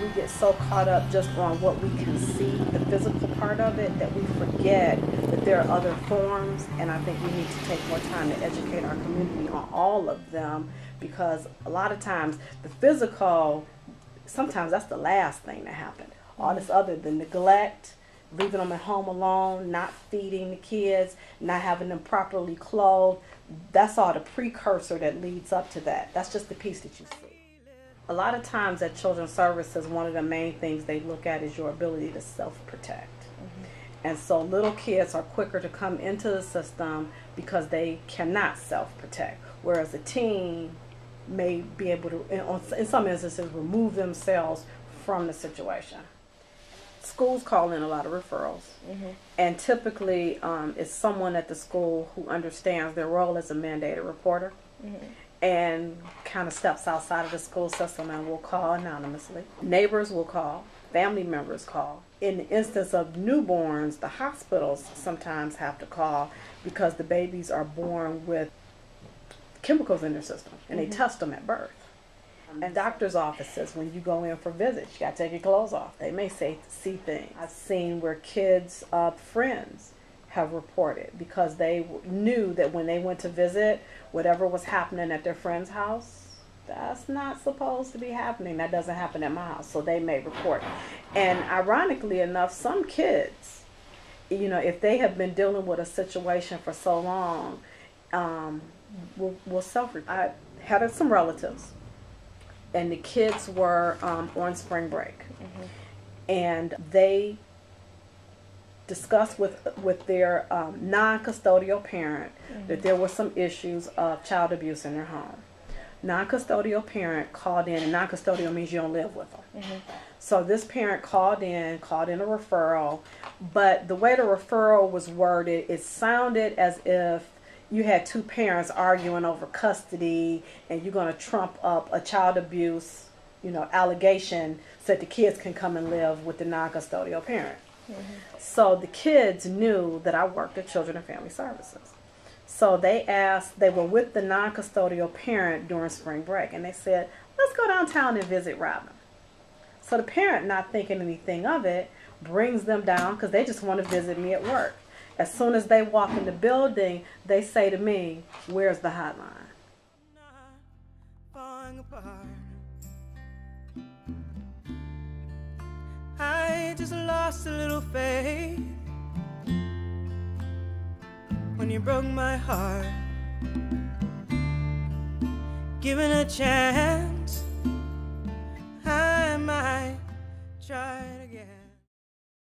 we get so caught up just on what we can see, the physical part of it, that we forget that there are other forms, and I think we need to take more time to educate our community on all of them, because a lot of times the physical, sometimes that's the last thing that happened. All this other, the neglect, leaving them at home alone, not feeding the kids, not having them properly clothed, that's all the precursor that leads up to that. That's just the piece that you see. A lot of times at Children's Services, one of the main things they look at is your ability to self-protect. And so little kids are quicker to come into the system because they cannot self-protect, whereas a teen may be able to, in some instances, remove themselves from the situation. Schools call in a lot of referrals, and typically it's someone at the school who understands their role as a mandated reporter and kind of steps outside of the school system and will call anonymously. Neighbors will call, family members call. In the instance of newborns, the hospitals sometimes have to call because the babies are born with chemicals in their system, and they test them at birth. And doctor's offices, when you go in for visits, you got to take your clothes off. They may see things. I've seen where kids' friends have reported because they knew that when they went to visit, whatever was happening at their friend's house, that's not supposed to be happening. That doesn't happen at my house, so they may report. And ironically enough, some kids, you know, if they have been dealing with a situation for so long, will self-report. I had some relatives, and the kids were on spring break, and they discussed with their non-custodial parent that there were some issues of child abuse in their home. Non-custodial parent called in, and non-custodial means you don't live with them. So this parent called in a referral, but the way the referral was worded, it sounded as if you had two parents arguing over custody, and you're going to trump up a child abuse, you know, allegation so that the kids can come and live with the non-custodial parent. So the kids knew that I worked at Children and Family Services. So they were with the non-custodial parent during spring break, and they said, let's go downtown and visit Robin. So the parent, not thinking anything of it, brings them down because they just want to visit me at work. As soon as they walk in the building, they say to me, where's the hotline? I just lost a little faith when you broke my heart. Given a chance, I might try it again.